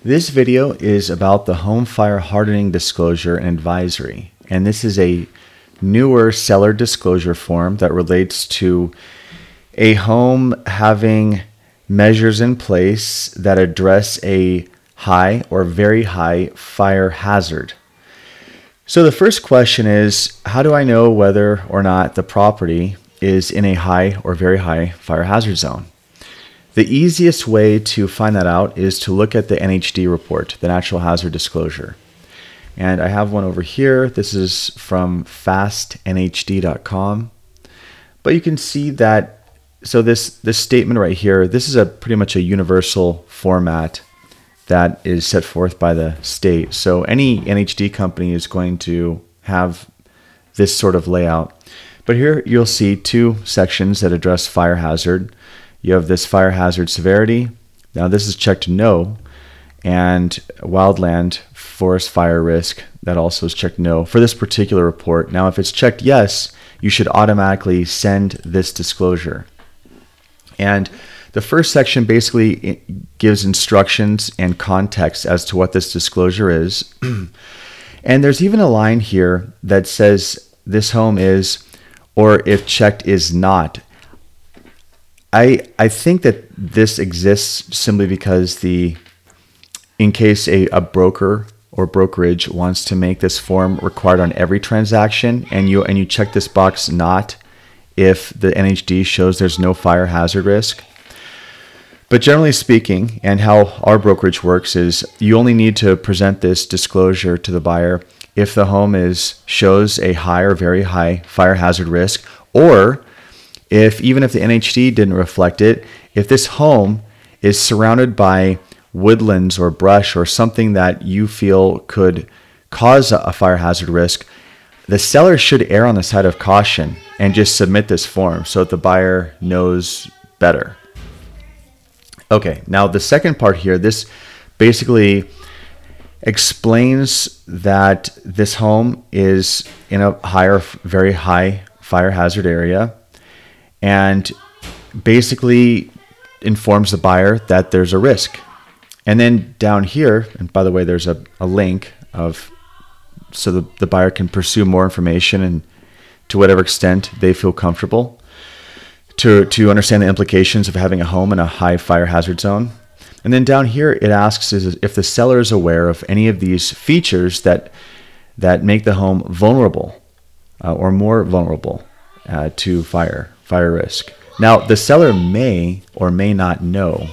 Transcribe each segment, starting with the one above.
This video is about the home fire hardening disclosure and advisory, and this is a newer seller disclosure form that relates to a home having measures in place that address a high or very high fire hazard. So the first question is, how do I know whether or not the property is in a high or very high fire hazard zone? The easiest way to find that out is to look at the NHD report, the Natural Hazard Disclosure. And I have one over here. This is from fastnhd.com. But you can see that, so this statement right here, this is pretty much a universal format that is set forth by the state. So any NHD company is going to have this sort of layout. But here you'll see two sections that address fire hazard. You have this fire hazard severity. Now this is checked no, and wildland forest fire risk, that also is checked no for this particular report. Now if it's checked yes, you should automatically send this disclosure. And the first section basically gives instructions and context as to what this disclosure is. And there's even a line here that says this home is, or if checked is not. I think that this exists simply because in case a broker or brokerage wants to make this form required on every transaction, and you check this box not if the NHD shows there's no fire hazard risk. But generally speaking, and how our brokerage works is you only need to present this disclosure to the buyer if the home shows a high or very high fire hazard risk, or even if the NHD didn't reflect it, if this home is surrounded by woodlands or brush or something that you feel could cause a fire hazard risk, the seller should err on the side of caution and just submit this form so that the buyer knows better. Okay, now the second part here, this basically explains that this home is in a very high fire hazard area, and basically informs the buyer that there's a risk. And then down here, and by the way, there's a link so the buyer can pursue more information and to whatever extent they feel comfortable to understand the implications of having a home in a high fire hazard zone. And then down here it asks if the seller is aware of any of these features that make the home vulnerable or more vulnerable to fire risk. Now the seller may or may not know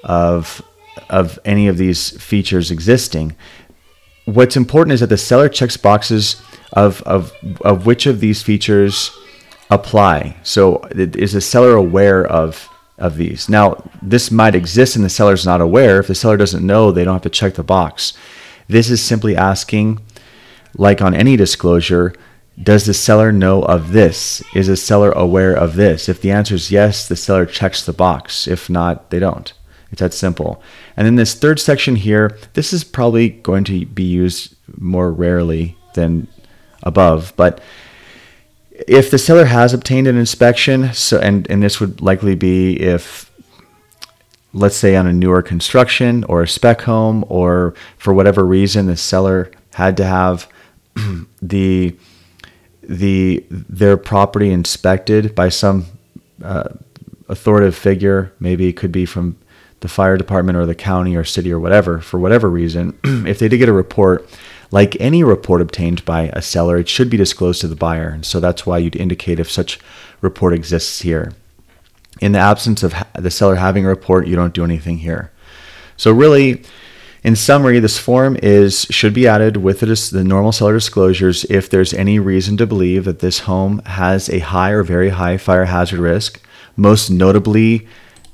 of any of these features existing. What's important is that the seller checks boxes of which of these features apply. So is the seller aware of these? Now this might exist and the seller's not aware. If the seller doesn't know, they don't have to check the box. This is simply asking, like on any disclosure, does the seller know of this? Is the seller aware of this? If the answer is yes, the seller checks the box. If not, they don't. It's that simple. And then this third section here, this is probably going to be used more rarely than above, but if the seller has obtained an inspection, and this would likely be if, let's say on a newer construction or a spec home, or for whatever reason the seller had to have their property inspected by some authoritative figure, maybe it could be from the fire department or the county or city or whatever, for whatever reason, if they did get a report, like any report obtained by a seller, it should be disclosed to the buyer. And so that's why you'd indicate if such report exists here. In the absence of the seller having a report, you don't do anything here. So really, in summary, this form should be added with the normal seller disclosures if there's any reason to believe that this home has a high or very high fire hazard risk, most notably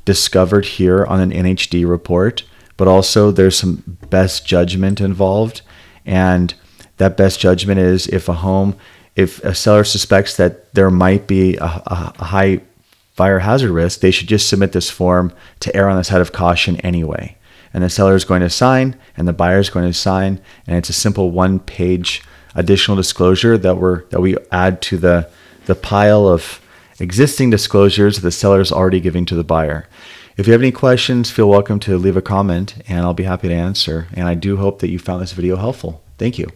discovered here on an NHD report, but also there's some best judgment involved. And that best judgment is if a seller suspects that there might be a high fire hazard risk, they should just submit this form to err on the side of caution anyway. And the seller is going to sign and the buyer is going to sign, and it's a simple one-page additional disclosure that we add to the pile of existing disclosures the seller is already giving to the buyer. If you have any questions, feel welcome to leave a comment and I'll be happy to answer. And I do hope that you found this video helpful. Thank you.